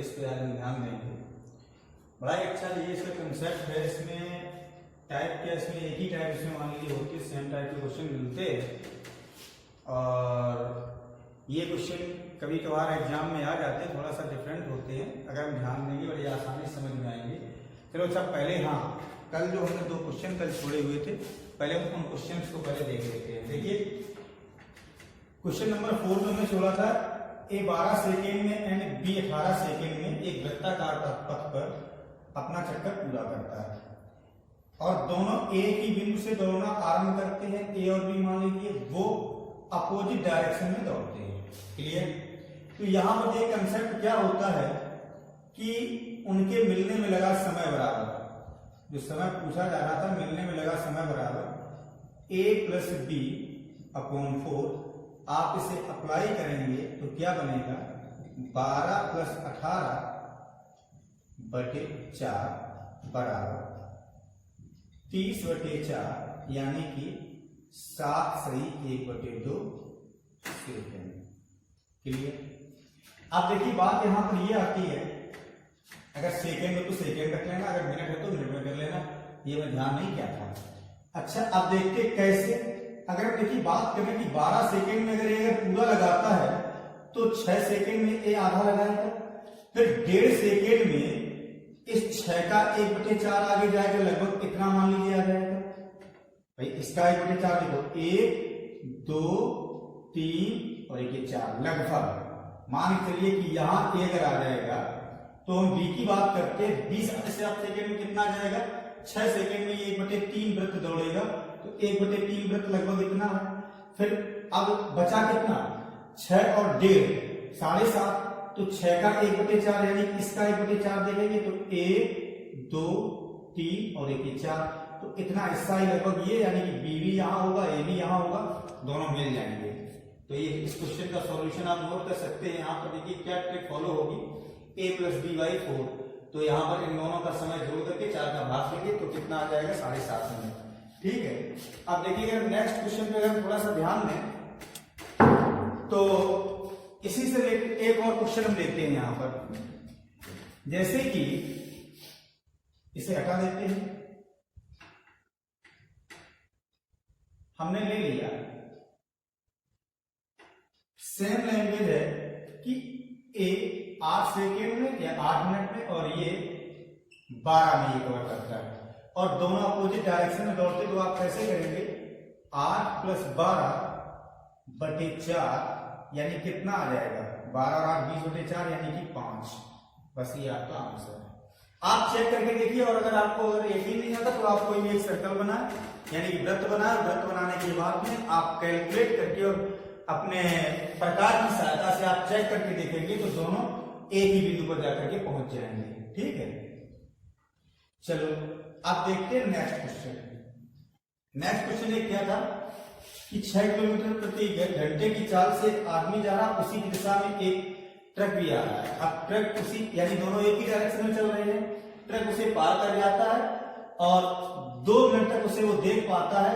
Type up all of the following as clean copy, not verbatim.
इस पे आज ध्यान देंगे। बड़ा ही अच्छा ये इसका कंसेप्ट है। इसमें टाइप क्या, इसमें एक ही टाइप इसमें मान लीजिए होती है, सेम टाइप के क्वेश्चन मिलते हैं और ये क्वेश्चन कभी कभार एग्जाम में आ जाते हैं, थोड़ा सा डिफरेंट होते हैं। अगर हम ध्यान देंगे बड़ी आसानी से समझ में आएंगे। चलो अच्छा, पहले हाँ, कल जो हमने 2 क्वेश्चन कल छोड़े हुए थे, पहले हम उन क्वेश्चन को पहले देख लेते हैं। देखिए क्वेश्चन नंबर 4 में हमने छोड़ा था ए 12 सेकेंड में एंड बी 18 सेकेंड में एक वृत्ताकार पथ पर अपना चक्कर पूरा करता है और दोनों ए की बिंदु से दौड़ना आरंभ करते हैं। ए और बी मान लीजिए वो अपोजिट डायरेक्शन में दौड़ते हैं। क्लियर? तो यहां पर एक कंसेप्ट क्या होता है कि उनके मिलने में लगा समय बराबर, जो समय पूछा जा रहा था, मिलने में लगा समय बराबर ए प्लस बी अपॉन 4। आप इसे अप्लाई करेंगे तो क्या बनेगा, 12 प्लस 18 बटे 4 बराबर 30 बटे 4 यानी कि 7 सही 1 बटे 2 सेकेंड। क्लियर? आप देखिए बात यहां पर ये आती है, अगर सेकेंड में तो सेकेंड रख लेना, अगर मिनट है तो मिनट में कर लेना, ये मैं ध्यान नहीं किया था। अच्छा अब देखते कैसे। अगर देखिए बात करें कि 12 सेकेंड में अगर ये पूरा लगाता है तो 6 सेकेंड में ये आधा लगाएगा, फिर 1.5 सेकेंड में इस 6 का 1/4 आगे जाएगा, लगभग कितना मान लीजिए आ जाएगा भाई, इसका 1/4 देखो, 1 2 3 और 1 4, लगभग मान के चलिए कि यहां ए अगर आ जाएगा तो हम बी की बात करते हैं, 20 से आप सेकेंड में कितना आ जाएगा, 6 सेकेंड में ये 1/3 वृत्त दौड़ेगा, तो 1/3 वृत्त लगभग इतना है। फिर अब बचा कितना, 6 और 1.5 7.5, तो 6 का 1/4 यानी इसका 1/4 देखेंगे तो 1 2 3 और 1 4, तो इतना हिस्सा ही लगभग ये, यानी कि बी भी यहाँ होगा, ए भी यहाँ होगा, दोनों मिल जाएंगे। तो ये इस क्वेश्चन का सॉल्यूशन आप नोट कर सकते हैं। यहाँ पर देखिए क्या ट्रिक फॉलो होगी, a प्लस बी बाई 4, तो यहाँ पर इन दोनों का समय जोड़ करके 4 का भाग देंगे तो कितना आ जाएगा, 7.5 मिनट। ठीक है? अब देखिए अगर नेक्स्ट क्वेश्चन पे अगर थोड़ा सा ध्यान दें तो इसी से एक और क्वेश्चन हम लेते हैं यहां पर, जैसे कि इसे हटा देते हैं, हमने ले लिया सेम लैंग्वेज है कि ए 8 सेकेंड में या 8 मिनट में और ये 12 में ये कवर करता है और दोनों अपोजिट डायरेक्शन में दौड़ते, तो आप कैसे करेंगे, 8 प्लस 12 बटे 4 यानी कितना आ जाएगा, 12 और 8 20 बटे 4 यानी कि 5। बस ये आपका आंसर है। आप चेक करके देखिए, और अगर आपको अगर यकीन नहीं आता तो आप कोई भी एक सर्कल बनाए, यानी कि वृत्त बनाए, वृत्त बनाने के बाद में आप कैलकुलेट करके और अपने प्रकार की सहायता से आप चेक करके देखेंगे तो दोनों एक ही बिंदु पर जाकर के पहुंच जाएंगे। ठीक है? चलो आप देखते हैं नेक्स्ट क्वेश्चन। नेक्स्ट क्वेश्चन एक क्या था कि 6 किलोमीटर प्रति घंटे की चाल से एक आदमी जा रहा, उसी की दिशा में एक ट्रक भी आ रहा है। अब ट्रक उसी, यानी दोनों एक ही डायरेक्शन में चल रहे हैं, ट्रक उसे पार कर जाता है और 2 मिनट तक उसे वो देख पाता है,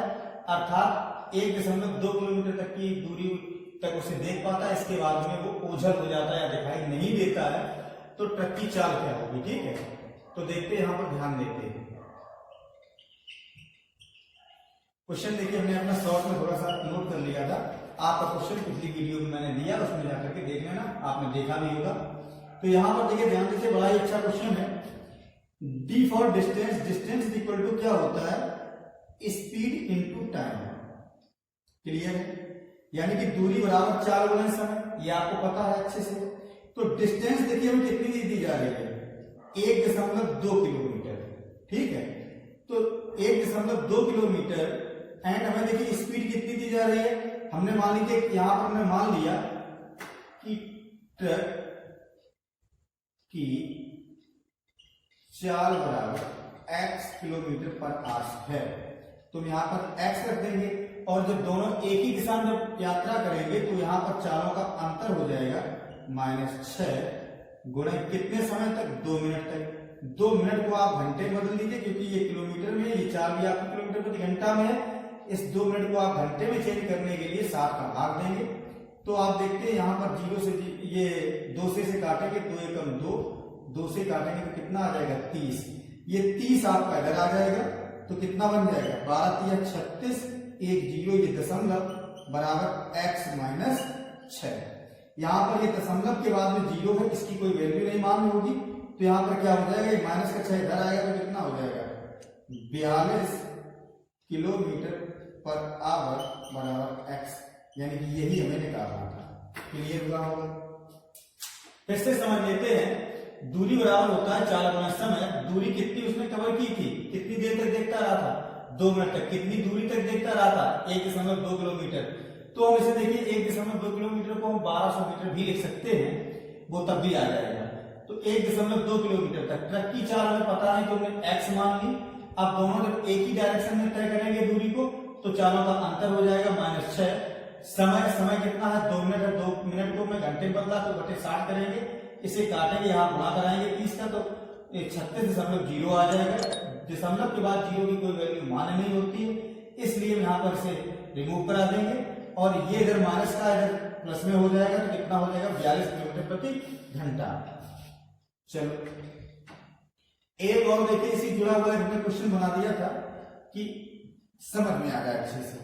अर्थात 1.2 किलोमीटर तक की दूरी तक उसे देख पाता है। इसके बाद में वो ओझल हो जाता है या दिखाई नहीं देता है, तो ट्रक की चाल क्या होगी। ठीक है? तो देखते हैं, यहां पर ध्यान देते हैं। क्वेश्चन देखिए हमने अपना शॉर्ट में थोड़ा सा नोट कर लिया था, आपका क्वेश्चन पिछली वीडियो में मैंने दिया, उसमें जाकर के देख लेना, आपने देखा भी होगा। तो यहां पर देखिए ध्यान दीजिए, बड़ा ही अच्छा क्वेश्चन है। D for distance, distance equal to क्या होता है, स्पीड इनटू टाइम। क्लियर है? यानी कि दूरी बराबर चाल गुना समय, ये आपको पता है अच्छे से। तो डिस्टेंस देखिए हमें कितनी दी जा रही है, 1.2 किलोमीटर। ठीक है? तो 1.2 किलोमीटर एंड हमें देखिए स्पीड कितनी दी जा रही है, हमने मान लीजिए यहां पर हमने मान लिया कि ट्रक की चाल बराबर x किलोमीटर पर आवर है, तो यहां पर x रख देंगे और जब दोनों एक ही दिशा में जब यात्रा करेंगे तो यहां पर चालों का अंतर हो जाएगा -6 गुणे कितने समय तक, 2 मिनट तक। 2 मिनट को आप घंटे में बदल दीजिए, क्योंकि ये किलोमीटर में, ये चाल भी आपको किलोमीटर प्रति घंटा में है। इस 2 मिनट को आप घंटे में चेंज करने के लिए 7 का भाग देंगे तो आप देखते हैं यहाँ पर 0 से ये 2 से काटेंगे, 2 एकम 2, 2 से काटेंगे तो कितना आ जाएगा 30। ये 30 आपका इधर आ जाएगा तो कितना बन जाएगा 12 तिया 36, 1 0 ये दशमलव बराबर x माइनस 6। यहाँ पर ये दशमलव के बाद में 0 है, इसकी कोई वैल्यू नहीं मालूम होगी, तो यहाँ पर क्या हो जाएगा, ये माइनस का 6 इधर आएगा तो कितना हो जाएगा 42 किलोमीटर पर आवर बराबर x, यानी कि यही हमें निकालना था। क्लियर हुआ होगा। फिर से समझ लेते हैं, दूरी बराबर होता है 4 गुना समय। दूरी कितनी उसने कवर की थी, कितनी देर तक देखता रहा था 2 मिनट तक। कितनी दूरी तक देखता रहा था 1.2 किलोमीटर। तो हम इसे देखिए 1.2 किलोमीटर को हम 1200 मीटर भी लिख सकते हैं, वो तब भी आ जाएगा। तो 1.2 किलोमीटर तक ट्रक की चाल हमें पता है तो हमने x मान ली। अब दोनों जब एक ही डायरेक्शन में तय करेंगे दूरी को तो चालों का अंतर हो जाएगा -6। समय कितना है 2 मिनट है, 2 मिनट को मैं घंटे में बदला तो बटे 60 करेंगे, इसे काटेंगे, यहाँ गुणा कराएंगे 30 का तो 36.0 आ जाएगा। दशमलव के बाद 0 की कोई वैल्यू मान्य नहीं होती है, इसलिए यहाँ पर इसे रिमूव करा देंगे और ये इधर माइनस का इधर प्लस में हो जाएगा तो कितना हो जाएगा 42 किलोमीटर प्रति घंटा। चलो एक और देखिए, इसी जुड़ा हुआ हमने क्वेश्चन बना दिया था कि समझ में आ जाए अच्छे से।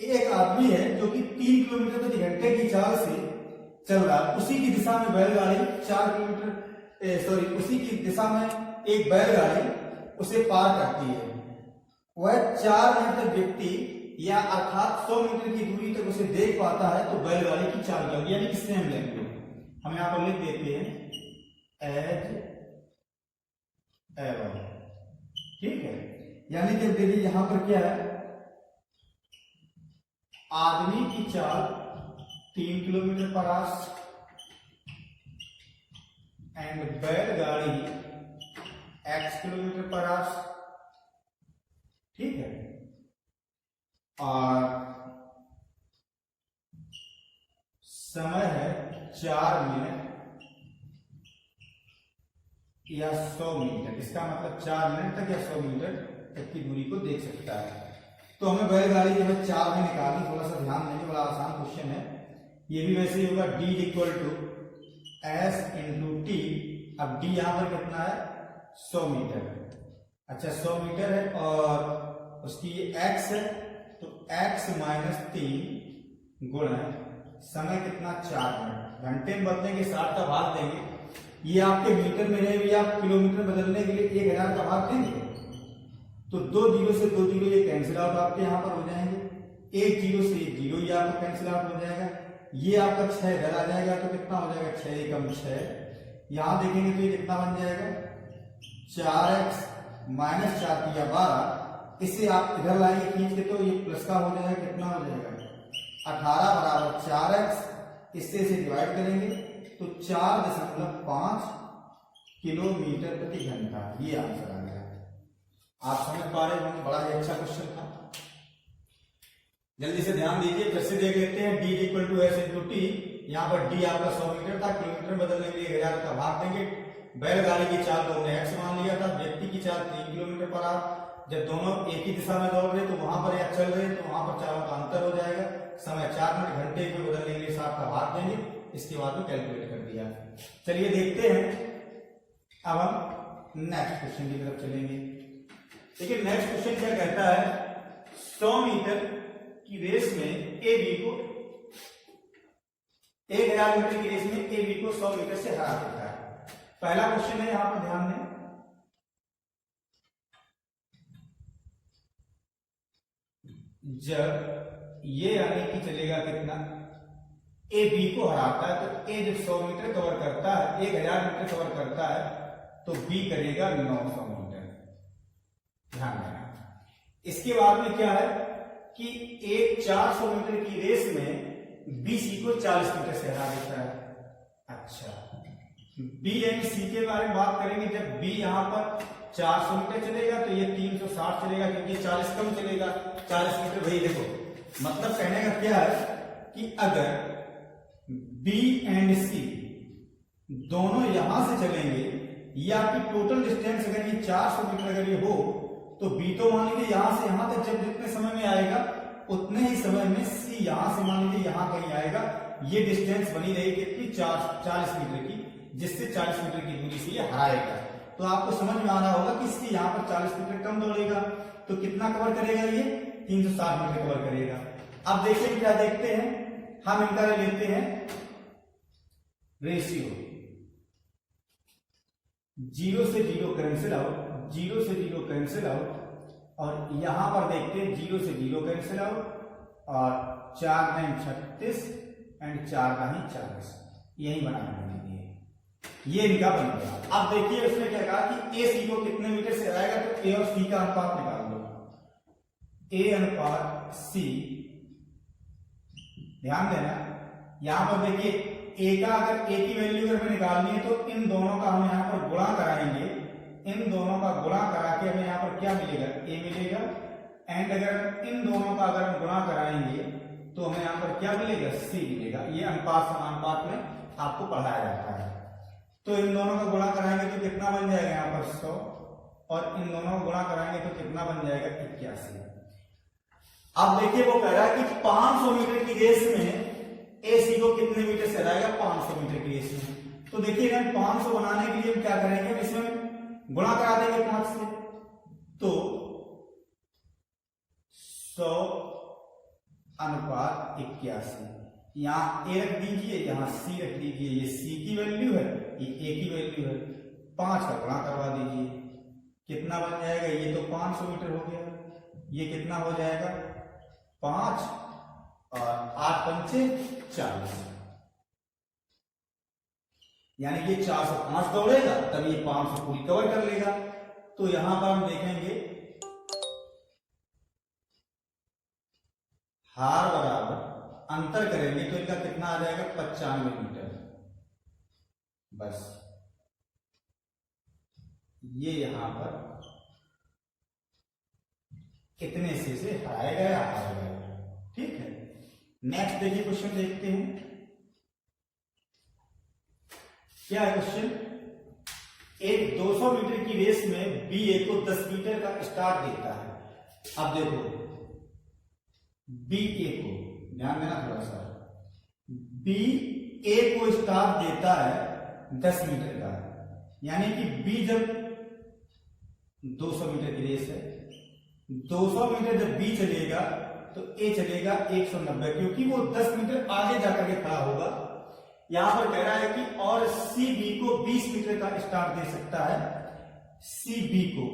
एक आदमी है जो कि 3 किलोमीटर प्रति घंटे की चाल से चल रहा, उसी की दिशा में बैलगाड़ी 4 किलोमीटर उसी की दिशा में एक बैलगाड़ी उसे पार करती है। वह 4 मिनट तक व्यक्ति या अर्थात 100 मीटर की दूरी तक उसे देख पाता है, तो बैलगाड़ी की चाल क्या होगी, यानी कि सेम लेंगे हम यहाँ पर लिख देते हैं एज एवर। ठीक है, यानी कि देखिए यहां पर क्या है, आदमी की चाल 3 किलोमीटर पर आवर एंड बैलगाड़ी x किलोमीटर पर आवर। ठीक है, और समय है 4 मिनट या 100 मीटर। इसका मतलब 4 मिनट तक या 100 मीटर तक की दूरी को देख सकता है। तो हमें बैलगाड़ी जो है 4 में निकालनी, थोड़ा सा ध्यान देंगे, बड़ा आसान क्वेश्चन है। ये भी वैसे ही होगा d equal to s into T. अब d यहां पर कितना है 100 मीटर। अच्छा 100 मीटर है और उसकी ये x है तो x माइनस 3 गुणा समय कितना 4 मिनट। घंटे में बदलेंगे 60 का भाग देंगे, ये आपके मीटर में है, ये आप किलोमीटर बदलने के लिए 1000 का भाग देंगे तो 2 जीरो से 2 जीरो ये कैंसिल आउट आपके यहाँ पर हो जाएंगे, 1 जीरो से 1 जीरो ये आपका कैंसिल आउट हो जाएगा, ये आपका 6 इधर आ जाएगा तो कितना हो जाएगा 6 एकम 6। यहाँ देखेंगे तो ये कितना बन जाएगा 4x माइनस 4 तिया 12। इसे आप इधर लाएंगे खींच के तो ये प्लस का हो जाएगा, कितना हो जाएगा 18 बराबर 4x। इससे इसे डिवाइड करेंगे तो 4.5 किलोमीटर प्रति घंटा, ये आंसर आ गया। आप समझ पा रहे होंगे, बड़ा ही अच्छा क्वेश्चन था। जल्दी से ध्यान दीजिए, फिर से देख लेते हैं। d equal to S into T. यहाँ पर d आपका 100 मीटर था, किलोमीटर बदलने के लिए 1000 का भाग देंगे। बैलगाड़ी की चाल तो हमने x मान लिया था, व्यक्ति की चाल 3 किलोमीटर पर आवर। जब दोनों एक ही दिशा में दौड़ रहे तो वहां पर या चल रहे तो वहां पर चालों का अंतर हो जाएगा। समय 4 मिनट, घंटे में बदलने के लिए 60 का भाग देंगे, इसके बाद में कैलकुलेट कर दिया। चलिए देखते हैं, अब हम नेक्स्ट क्वेश्चन की तरफ चलेंगे। देखिए नेक्स्ट क्वेश्चन क्या कहता है, 100 मीटर की रेस में ए बी को 1000 मीटर की रेस में ए बी को 100 मीटर से हरा देता है। पहला क्वेश्चन है, यहां पर ध्यान दें, जब ये यानी कि चलेगा कितना ए बी को हराता है तो ए जब 100 मीटर कवर करता है, 1000 मीटर कवर करता है तो बी करेगा 900 मीटर। ध्यान देना। इसके बाद में क्या है कि एक 400 मीटर की रेस में बी सी को 40 मीटर से हरा देता है। अच्छा, बी एंड सी के बारे में बात करेंगे। जब बी यहां पर 400 मीटर चलेगा तो ये 360 चलेगा, क्योंकि 40 कम चलेगा, 40 मीटर। भाई देखो मतलब कहने का क्या है कि अगर बी एंड सी दोनों यहां से चलेंगे, ये आपकी टोटल डिस्टेंस अगर ये 400 मीटर अगर ये हो तो बी तो मान लीजिए यहां से यहां तक जब जितने समय में आएगा उतने ही समय में सी यहां से मान लीजिए यहां कहीं आएगा, ये डिस्टेंस बनी रही कितनी 40 मीटर की, जिससे 40 मीटर की दूरी से ये हराएगा। तो आपको समझ में आ रहा होगा कि इससे यहाँ पर 40 मीटर कम दौड़ेगा, तो कितना कवर करेगा ये 360 मीटर कवर करेगा। अब देखिए क्या देखते हैं, हम इनका लेते हैं रेशियो, 0 से 0 कैंसिल आउट, 0 से 0 कैंसिल आउट, और यहां पर देखते हैं 0 से 0 कैंसिल आउट, और 4 9 36 एंड 4 9 40, यही बनाना है, ये इनका बन गया। अब देखिए उसने क्या कहा कि ए सी को कितने मीटर से हराएगा, तो ए और सी का अनुपात निकाल दो, ए अनुपात सी। ध्यान देना यहां पर देखिए ए का अगर ए की वैल्यू अगर हमें निकालनी है तो इन दोनों का हम यहां पर गुणा कराएंगे, इन दोनों का गुणा करा के हमें यहां पर क्या मिलेगा, ए मिलेगा, एंड अगर इन दोनों का अगर हम गुणा कराएंगे तो हमें यहां पर क्या मिलेगा, सी मिलेगा। ये अनुपात समानुपात में आपको पढ़ाया जाता है। तो इन दोनों का गुणा कराएंगे तो कितना बन जाएगा यहाँ पर 100, और इन दोनों को गुणा कराएंगे तो कितना बन जाएगा 81। अब देखिए वो कह रहा है कि 500 मीटर की रेस में ए सी को कितने मीटर से हराएगा, 500 मीटर की रेस में। तो देखिए हम 500 बनाने के लिए हम क्या करेंगे, इसमें गुणा करा देंगे 5 से, तो 100 अनुपात 81, यहां ए रख दीजिए, यहां सी रख दीजिए, ये सी की वैल्यू है, ये ए की वैल्यू है, 5 का गुणा करवा दीजिए, कितना बन जाएगा, ये तो 500 मीटर हो गया, ये कितना हो जाएगा 5 और 8 पंचे 40, यानी कि 405 दौड़ेगा तब ये 500 पूरी कवर कर लेगा। तो यहां पर हम देखेंगे हार बराबर अंतर करेंगे तो इनका कितना आ जाएगा 95 मीटर। बस ये यहां पर कितने से हराएगा या हारेगा, ठीक है। नेक्स्ट देखिए क्वेश्चन देखते हैं, क्या है क्वेश्चन, एक 200 मीटर की रेस में बी ए को 10 मीटर का स्टार्ट देता है। अब देखो बी ए को, ध्यान देना थोड़ा सा, बी ए को स्टार्ट देता है 10 मीटर का, यानी कि बी जब 200 मीटर की रेस है, 200 मीटर जब बी चलेगा तो ए चलेगा 190, क्योंकि वो 10 मीटर आगे जाकर के खड़ा होगा। यहां पर कह रहा है कि और सी बी को 20 मीटर का स्टार्ट दे सकता है, सी बी को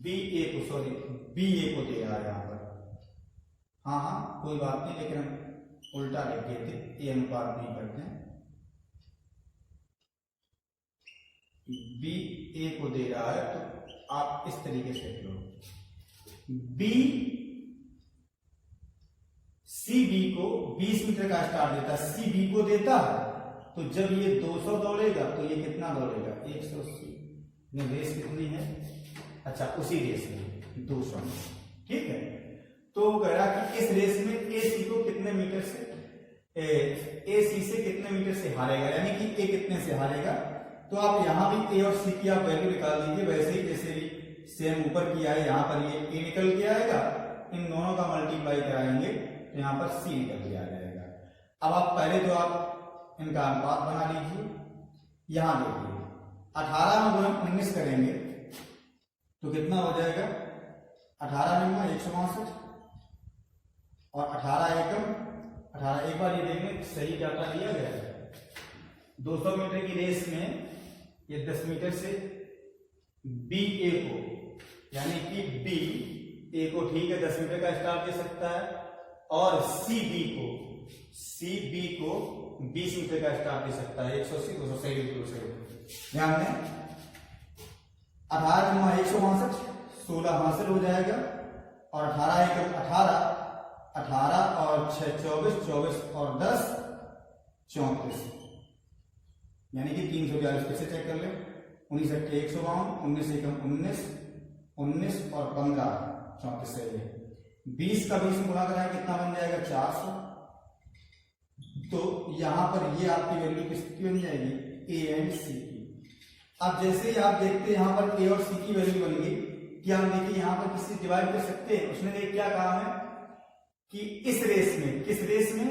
बी ए को, सॉरी बी ए को दे रहा है यहां पर, हाँ कोई बात नहीं, लेकिन हम उल्टा लिख देते, ए अनुपात नहीं करते हैं, बी ए को दे रहा है तो आप इस तरीके से लो, बी सी बी को 20 मीटर का स्टार्ट देता है, सी बी को देता है, तो जब ये 200 दौड़ेगा तो ये कितना दौड़ेगा 180, रेस कितनी है, अच्छा उसी रेस में 200, ठीक है। तो कह रहा कि इस रेस में ए सी को कितने मीटर से, ए सी से कितने मीटर से हारेगा, यानी कि ए कितने से हारेगा। तो आप यहां भी ए और सी की आप वैल्यू निकाल दीजिए, वैसे ही जैसे भी सेम ऊपर किया है, यहां पर ये ए निकल के आएगा, इन दोनों का मल्टीप्लाई कराएंगे तो यहां पर सी निकल के आ जाएगा। अब आप पहले तो आप इनका अनुपात बना लीजिए, यहां देखिए 18 में गुणा 19 करेंगे तो कितना हो जाएगा, 18 में 162 और 18 एकम 18, एक बार ये देखें सही डाटा दिया गया है। 200 मीटर की रेस में ये 10 मीटर से बी ए को, यानी कि बी ए को ठीक है 10 मीटर का स्टार्ट दे सकता है, और सी बी को 20 मीटर का स्टार्ट दे सकता है, 180 200 सही बिल्कुल सही। ध्यान दें 18 में 162 16 हासिल हो जाएगा, और 18 एकम 18 और 6 24 24 और 10 34, यानी कि 342। फिर से चेक कर ले, 19 अट्ठे 152, 19 एकम 19 19 और 15 34 सही है। 20 का 20 में गुणा कराएं कितना बन जाएगा 400। तो यहां पर ये आपकी वैल्यू किसकी बन जाएगी, ए एंड सी की। अब जैसे ही आप देखते हैं यहां पर ए और सी की वैल्यू बन गई, क्या हम देखिए यहाँ पर किसी डिवाइड कर सकते हैं? उसने देखिए क्या कहा है कि इस रेस में, किस रेस में,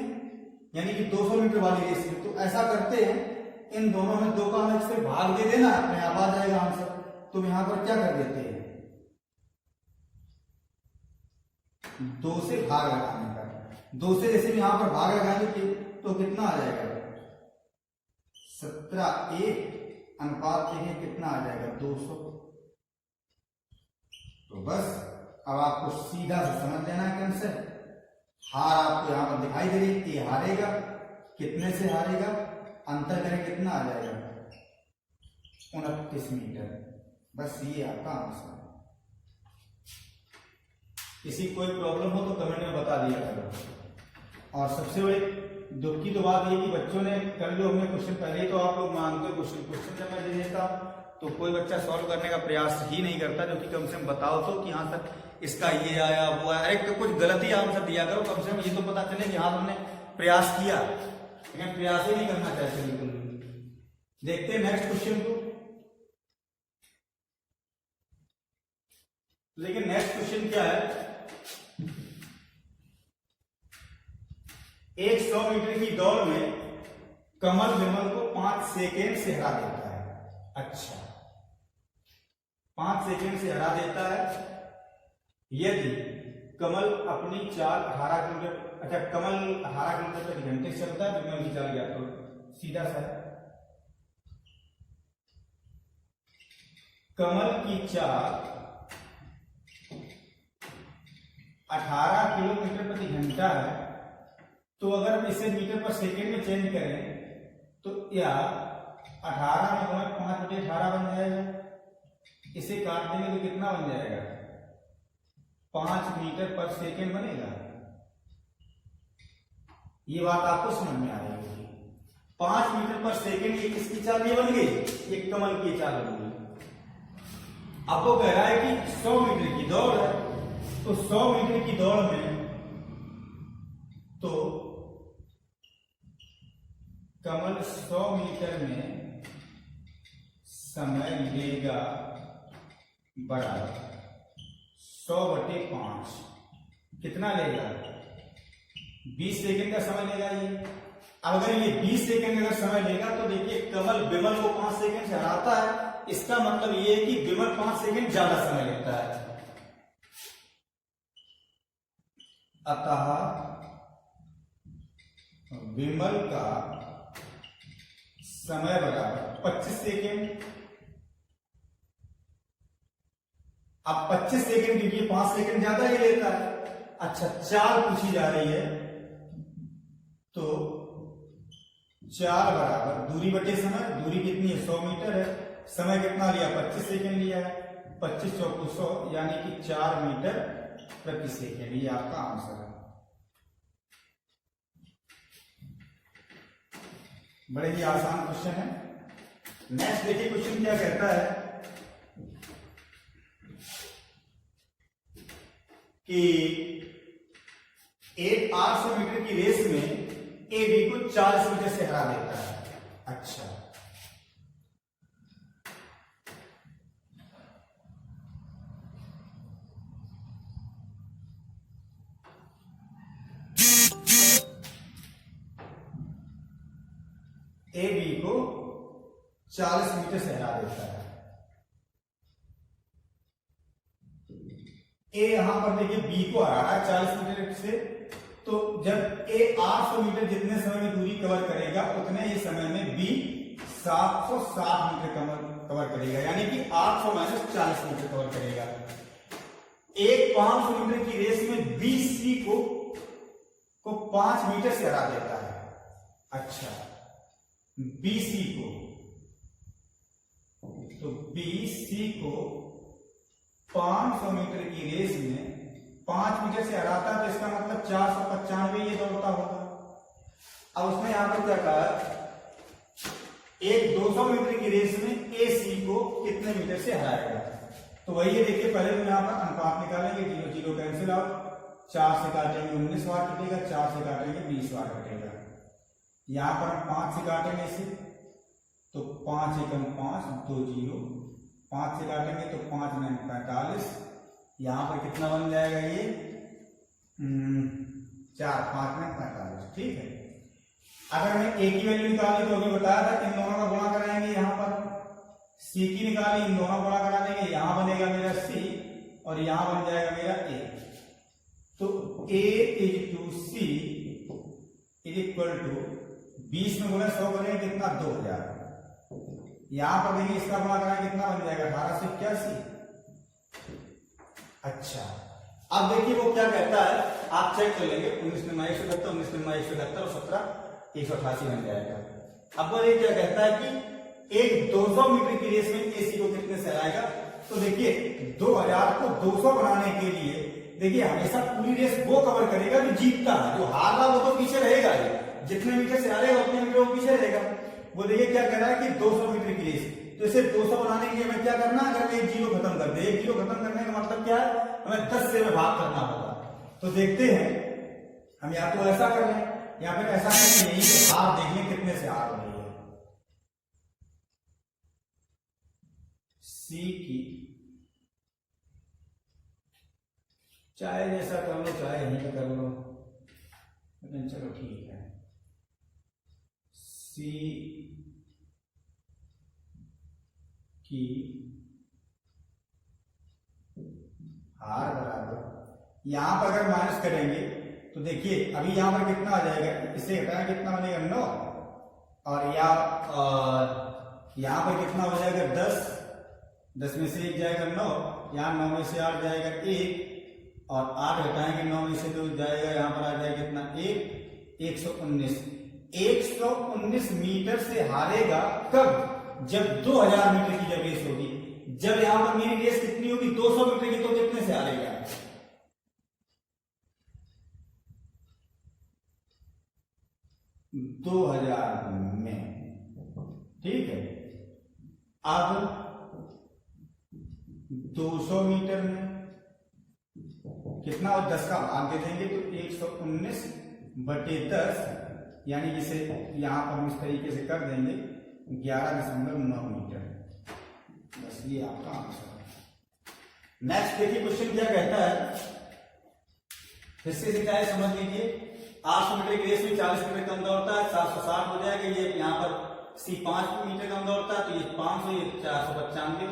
यानी कि 200 मीटर वाली रेस में। तो ऐसा करते हैं, इन दोनों में 2 का हम से भाग दे देना, अपने आप आ जाएगा आंसर। तो यहाँ पर क्या कर देते हैं, 2 से भाग लगाने का, 2 से जैसे यहाँ पर भाग लगाएंगे तो कितना आ जाएगा, 17:1 अनुपात देखिए कितना आ जाएगा, 200। तो बस अब आपको सीधा से समझ लेना है कंसेप्ट। हार आपको यहां पर दिखाई दे रही है, ये हारेगा, कितने से हारेगा, अंतर करें कितना आ जाएगा, 29 मीटर। बस ये आपका आंसर है। किसी कोई प्रॉब्लम हो तो कमेंट में बता दिया करो। और सबसे बड़ी दुख की तो बात ये कि बच्चों ने कर लो हमने क्वेश्चन, पहले तो आप लोग मानते हो क्वेश्चन जब मैं दे देता तो कोई बच्चा सॉल्व करने का प्रयास ही नहीं करता, जो कि कम से कम बताओ तो कि हाँ सर इसका ये आया वो आया, अरे कुछ गलत ही आंसर दिया करो, कम से कम ये तो पता चले कि हाँ हमने प्रयास किया, लेकिन प्रयास ही नहीं करना चाहते बिल्कुल। देखते हैं नेक्स्ट क्वेश्चन को। लेकिन नेक्स्ट क्वेश्चन क्या है, एक 100 मीटर की दौड़ में कमल विमल को 5 सेकेंड से हरा देता है। अच्छा, 5 सेकेंड से हरा देता है यदि कमल अपनी चाल 18 किलोमीटर, अच्छा कमल 18 किलोमीटर प्रति घंटे से चलता है, विमल की चाल गया तो सीधा सा कमल की चाल 18 किलोमीटर प्रति घंटा है, तो अगर हम इसे मीटर पर सेकेंड में चेंज करें तो यह 18 में 5/18 बन जाएगा। इसे काट देंगे तो कितना बन जाएगा, 5 मीटर पर सेकेंड बनेगा। ये बात आपको समझ में आ रही होगी। 5 मीटर पर सेकेंड ये किसकी चाल ये बन गई, ये कमल की चाल बन गई। अब वो कह रहा है कि 100 मीटर की दौड़ है, तो 100 मीटर की दौड़ में तो कमल 100 मीटर में समय लेगा बराबर 100/5। कितना लेगा, 20 सेकेंड का समय लेगा ये। अगर ये 20 सेकेंड अगर समय लेगा तो देखिए कमल विमल को 5 सेकेंड से हराता है, इसका मतलब ये है कि विमल 5 सेकेंड ज्यादा समय लेता है। अतः विमल का समय बराबर 25 सेकेंड। अब 25 सेकेंड क्योंकि 5 सेकेंड ज्यादा ही लेता है। अच्छा, चाल पूछी जा रही है तो चाल बराबर दूरी बटे समय, दूरी कितनी है 100 मीटर है, समय कितना लिया 25 सेकेंड लिया है, 25 चौको 100 यानी कि 4 मीटर प्रति सेकेंड। ये आपका आंसर है। बड़े ही आसान क्वेश्चन है। नेक्स्ट देखिए क्वेश्चन क्या कहता है कि एक 800 मीटर की रेस में ए बी को 40 मीटर से हरा देता है। अच्छा, ए बी को 40 मीटर से हरा देता है। ए यहां पर देखिए बी को हरा रहा है 40 मीटर से, तो जब ए 800 मीटर जितने समय में दूरी कवर करेगा उतने ही समय में बी 760 मीटर कवर करेगा, यानी कि 800 - 40 मीटर कवर करेगा। एक 500 मीटर की रेस में बी सी को 5 मीटर से हरा देता है। अच्छा, बीसी को, तो बीसी को 500 मीटर की रेस में 5 मीटर से हराता है, तो इसका मतलब 495 ये दौड़ता होगा। अब उसने यहां पर क्या कहा, एक 200 मीटर की रेस में ए सी को कितने मीटर से हराएगा। तो वही है, देखिए पहले तो यहां पर अनुपात निकालेंगे, 0 0 कैंसिल आउट, 4 से काटेंगे 19 वाट कटेगा, 4 से काटेंगे 20 वाट कटेगा। यहां पर हम 5 से काटेंगे इसे, तो 5 एकम 5 2 0, 5 से काटेंगे तो 5 9 45, यहाँ पर कितना बन जाएगा ये 4 5 में 45। ठीक है, अगर हमें ए की वैल्यू निकालनी तो अभी बताया था इन दोनों का गुणा कराएंगे, यहाँ पर सी की निकाली, इन दोनों गुणा करा देंगे, यहाँ बनेगा मेरा सी और यहाँ बन जाएगा मेरा ए। तो a is to C is equal to 20 में गुणा 100 करेंगे कितना 2000। यहां पर देंगे इसका गुणा कराएंगे कितना बन जाएगा 1881। अच्छा, अब देखिए वो क्या कहता है, आप चेक कर लेंगे 19 में 178, 19 में 178 और 17 188 बन जाएगा। अब वो ये क्या कहता है कि एक 200 मीटर की रेस में एसी को कितने से हराएगा। तो देखिए 2000 को 200 बनाने के लिए देखिए हमेशा पूरी रेस वो कवर करेगा जो जीतता है, जो हार रहा वो तो पीछे रहेगा ही, जितने मीटर से हारेगा उतने मीटर वो पीछे रहेगा। वो देखिए क्या कह रहा है कि 200 मीटर की रेस, तो इसे 200 बनाने के लिए हमें क्या करना है, अगर मैं 1 जीरो खत्म कर दे, 1 जीरो खत्म करने का मतलब क्या है, हमें 10 से भाग करना होगा। तो देखते हैं हम या तो ऐसा कर लें या फिर ऐसा करें, यही तो हार देख लें कितने से हार हो रही है। सी की चाहे जैसा कर लो, चाहे यहीं पे कर लो, लेकिन चलो ठीक है। सी की हार बराबर, यहां पर अगर माइनस करेंगे तो देखिए अभी यहां पर कितना आ जाएगा, इसे घटाएं कितना बनेगा 9, और यहां पर कितना हो जाएगा 10, 10 में से 1 जाएगा 9, यहां 9 में से 8 जाएगा 1, और 8 घटाएंगे 9 में से तो जाएगा यहां पर आ जाएगा कितना 1, 119। 119 मीटर से हारेगा कब, जब 2000 मीटर की जब रेस होगी। जब यहां पर मेरी रेस कितनी होगी 200 मीटर की, तो कितने से हारेगा 2000 में। ठीक है, अब 200 मीटर में कितना, और 10 का भाग दे देंगे तो 119 बटे 10, यानी जिसे यहां पर हम इस तरीके से कर देंगे 11.9 मीटर। बस ये आपका आंसर है। नेक्स्ट देखिए क्वेश्चन क्या कहता है, फिर से सिखाए समझ लीजिए। 800 मीटर की रेस में 40 मीटर कम दौड़ता है, 760 हो जाएगा। ये यहाँ पर सी 5 मीटर कम दौड़ता है, तो ये 500, ये 495,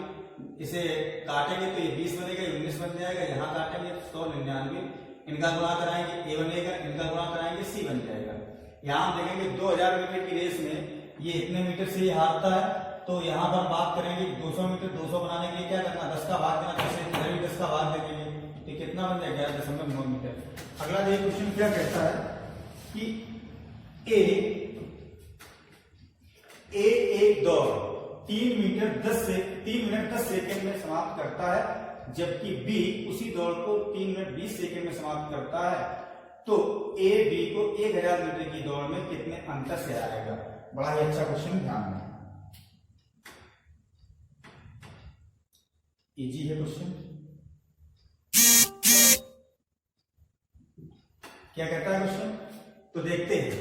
इसे काटेंगे तो ये 20 बनेगा, ये 19 बन जाएगा। यहाँ काटेंगे 199, इनका गुणा कराएंगे ए बनेगा, इनका गुणा कराएंगे सी बन जाएगा। यहाँ हम देखेंगे 2000 मीटर की रेस में ये इतने मीटर से ये हारता है, तो यहाँ पर बात करेंगे 200 मीटर, 200 बनाने के लिए क्या करना, 10 का भाग देना, तो 10 का भाग दे देंगे, तो कितना बन जाएगा 11.9 मीटर। अगला ये क्वेश्चन क्या कहता है कि एक दौड़ 3 मिनट 10 सेकंड में समाप्त करता है, जबकि बी उसी दौड़ को 3 मिनट 20 सेकंड में समाप्त करता है, तो ए बी को 1000 मीटर की दौड़ में कितने अंतर से आएगा। बड़ा ही अच्छा क्वेश्चन, ध्यान में इजी है क्वेश्चन। क्या कहता है क्वेश्चन, तो देखते हैं।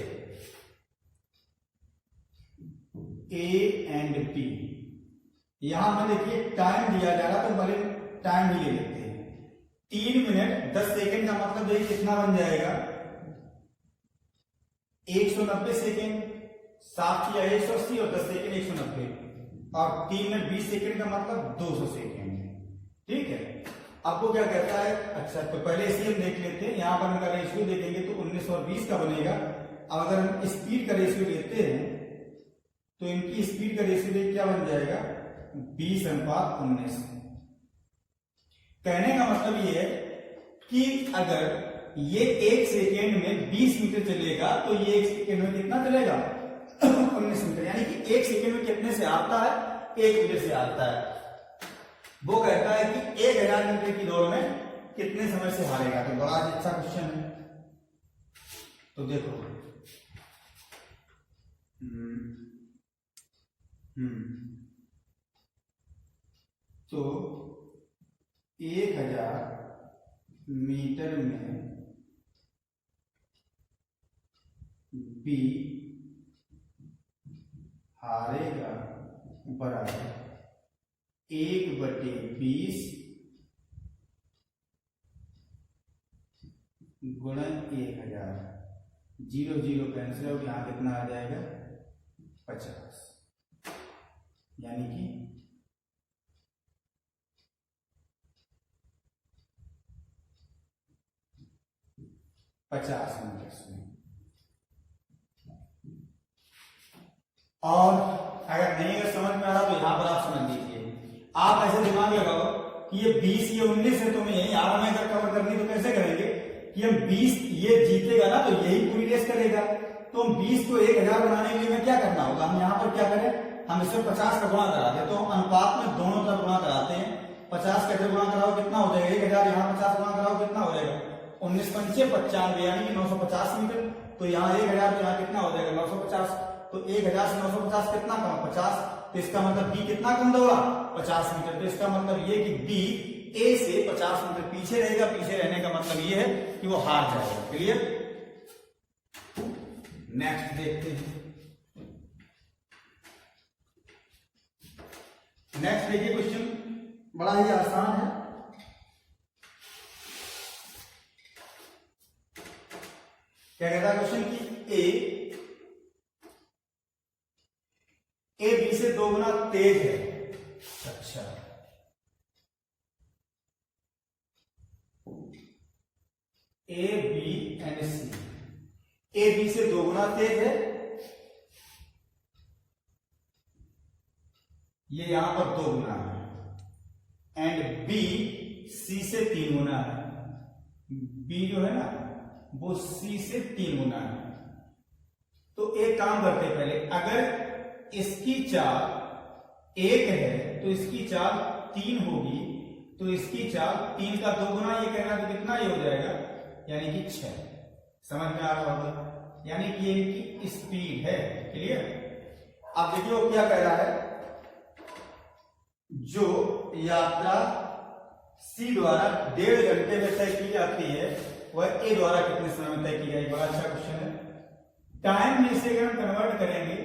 ए एंड बी, यहां में देखिए टाइम दिया जा रहा, तो पहले टाइम ही ले लेते हैं। 3 मिनट 10 सेकंड का मतलब देखिए कितना बन जाएगा 190 सेकंड, 7 या 180 और 10 सेकंड 190, और 3 मिनट 20 सेकंड का मतलब 200 सेकंड। ठीक है, आपको क्या कहता है, अच्छा तो पहले इसे हम देख लेते हैं। यहां पर इनका रेशियो देखेंगे तो 19 और 20 का बनेगा। अब अगर हम स्पीड का रेशियो लेते हैं तो इनकी स्पीड का रेशियो क्या बन जाएगा 20:19। कहने का मतलब ये है कि अगर ये 1 सेकेंड में 20 मीटर चलेगा तो ये 1 सेकेंड में कितना चलेगा 19 मीटर, यानी कि 1 सेकेंड में कितने से आता है 1 मीटर से आता है। वो कहता है कि 1000 मीटर की दौड़ में कितने समय से हारेगा। तो बड़ा अच्छा क्वेश्चन है। तो देखो तो 1000 मीटर में बी हारेगा बराबर 1/20 गुणा 1000, 0 0 कैंसिल हो, यहाँ कितना आ जाएगा 50, यानी कि 50 मीटर में। और अगर नहीं अगर समझ में आ रहा तो यहां पर आप समझ लीजिए, आप ऐसे दिमाग लगाओ कि ये 20 ये 19 है, तो मैं यही आर में अगर कवर करनी तो कैसे करेंगे कि हम 20 ये जीतेगा ना तो यही पूरी रेस करेगा, तो हम 20 को 1000 बनाने के लिए हमें क्या करना होगा, हम यहाँ पर क्या करें, हम इससे 50 का गुणा करा दें, तो अनुपात में दोनों तरफ गुणा कराते हैं। 50 कैसे गुणा कराओ कितना हो जाएगा 1000, यहाँ 50 गुणा कराओ कितना हो जाएगा 19 पंचे 95 यानी कि 950 मीटर, तो यहाँ 1000 तो यहाँ कितना हो जाएगा 950, तो 1000 से 950 कितना कम 50, तो इसका मतलब बी कितना कम दौड़ा 50 मीटर, तो इसका मतलब ये कि बी ए से 50 मीटर पीछे रहेगा, पीछे रहने का मतलब ये है कि वो हार जाएगा। क्लियर? नेक्स्ट देखते हैं। नेक्स्ट देखिए क्वेश्चन बड़ा ही आसान है। क्या कहता है क्वेश्चन की ए बी से 2 गुना तेज है। अच्छा, A B and C, A B से 2 गुना तेज है, ये यहां पर 2 गुना है, एंड बी सी से 3 गुना है, बी जो है ना वो सी से 3 गुना है। तो एक काम करते हैं पहले, अगर इसकी चाल 1 है तो इसकी चाल 3 होगी, तो इसकी चाल 3 का 2 गुना, ये कहना तो कितना ही हो जाएगा यानी कि 6। समझ में आ रहा होगा, यानी कि ये इनकी स्पीड है। क्लियर? अब देखिए वो क्या कह रहा है, जो यात्रा सी द्वारा 1.5 घंटे में तय की जाती है वह ए द्वारा कितने समय में तय की जाएगी। बड़ा अच्छा क्वेश्चन है। टाइम में इसे अगर हम कन्वर्ट करेंगे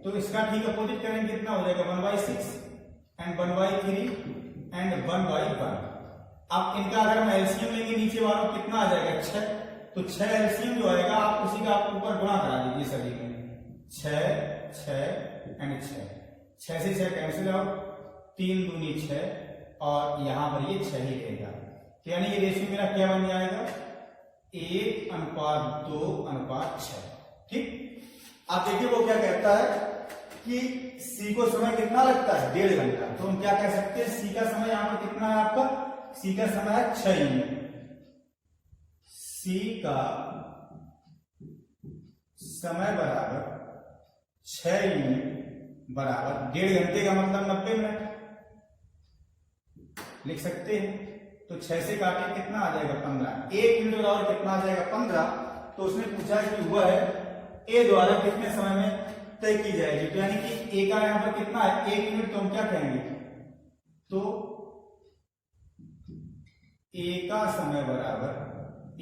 तो इसका ठीक अपोजिट करेंगे, कितना हो जाएगा 1/6 एंड 1/3 एंड 1/1। अब इनका अगर हम एलसीएम लेंगे नीचे वालों कितना आ जाएगा 6, तो 6 एलसीएम जो आएगा आप उसी का आप ऊपर गुणा करा दीजिए सभी में, 6 6 एंड 6 से 6 कैंसिल आउट, 3 दूनी 6 और यहां पर ये 6 ही रहेगा, यानी ये रेशियो मेरा क्या बन जाएगा 1:2:6। ठीक? आप देखिए वो क्या कहता है कि सी को समय कितना लगता है 1.5 घंटा, तो हम क्या कह सकते हैं सी का समय यहां पर कितना है आपका, सी का समय है 6 यूनिट, सी का समय बराबर 6 यूनिट बराबर 1.5 घंटे का मतलब 90 मिनट लिख सकते हैं। तो 6 से काटे कितना आ जाएगा 15, 1 मिनट बराबर कितना आ जाएगा 15। तो उसने पूछा कि हुआ है ए द्वारा कितने समय में तय की जाएगी, तो यानी कि ए का यहां पर कितना है 1 मिनट, तो हम क्या कहेंगे, तो ए का समय बराबर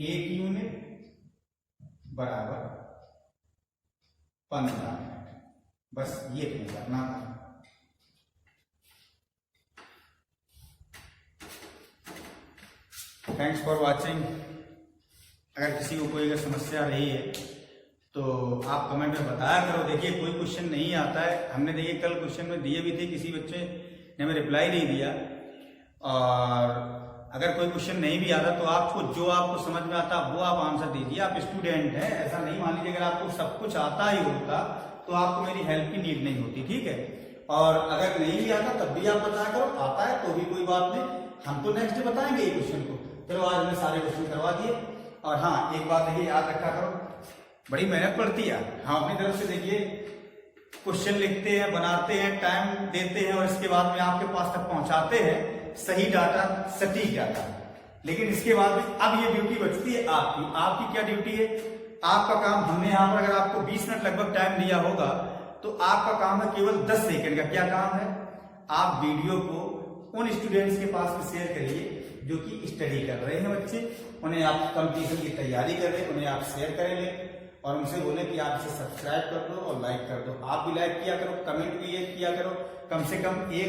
1 यूनिट बराबर 15 मिनट। बस ये करना था। Thanks for watching. अगर किसी को कोई अगर समस्या रही है तो आप कमेंट में बताया करो। देखिए कोई क्वेश्चन नहीं आता है, हमने देखिए कल क्वेश्चन में दिए भी थे, किसी बच्चे ने हमें रिप्लाई नहीं दिया। और अगर कोई क्वेश्चन नहीं भी आता तो आपको जो आपको समझ में आता वो आप आंसर दीजिए। आप स्टूडेंट हैं, ऐसा नहीं मान लीजिए अगर आपको सब कुछ आता ही होता तो आपको मेरी हेल्प की नीड नहीं होती। ठीक है? और अगर नहीं भी आता तब भी आप बताया करो, आता है तो भी कोई बात नहीं, हम तो नेक्स्ट डे बताएंगे ये क्वेश्चन को। चलो आज हमने सारे क्वेश्चन करवा दिए। और हाँ एक बात देखिए याद रखा करो, बड़ी मेहनत पड़ती है। हम अपनी तरफ से देखिए क्वेश्चन लिखते हैं, बनाते हैं, टाइम देते हैं और इसके बाद में आपके पास तक पहुंचाते हैं सही डाटा, सटीक डाटा। लेकिन इसके बाद में अब ये ड्यूटी बचती है आपकी। आपकी क्या ड्यूटी है? आपका काम, हमने यहाँ पर अगर आपको 20 मिनट लगभग टाइम दिया होगा तो आपका काम है केवल 10 सेकंड का। क्या काम है? आप वीडियो को उन स्टूडेंट्स के पास में शेयर करिए जो कि स्टडी कर रहे हैं बच्चे, उन्हें आप कंपटीशन की तैयारी कर रहे हैं, उन्हें आप शेयर करेंगे और उनसे बोले कि आप इसे सब्सक्राइब कर दो और लाइक कर दो। आप भी लाइक किया करो, कमेंट भी किया करो, कम से कम एक